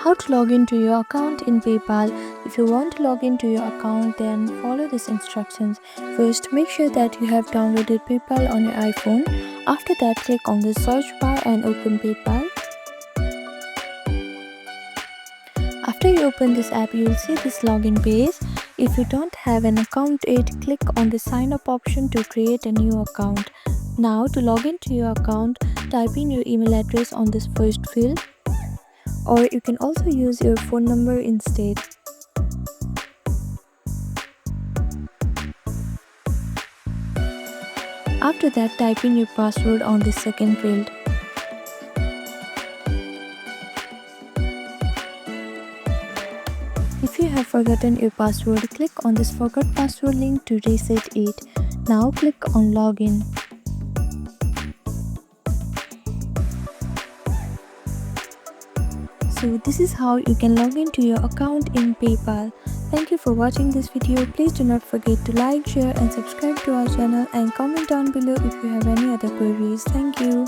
How to log into your account in PayPal. If you want to log into your account, then follow these instructions. First, make sure that you have downloaded PayPal on your iPhone. After that, click on the search bar and open PayPal. After you open this app, you will see this login page. If you don't have an account yet, click on the sign up option to create a new account. Now, to log into your account, type in your email address on this first field, or you can also use your phone number instead. After that, type in your password on the second field. If you have forgotten your password, click on this forgot password link to reset it. Now click on login. So this is how you can log into your account in PayPal. Thank you for watching this video. Please do not forget to like, share and subscribe to our channel, and comment down below if you have any other queries. Thank you.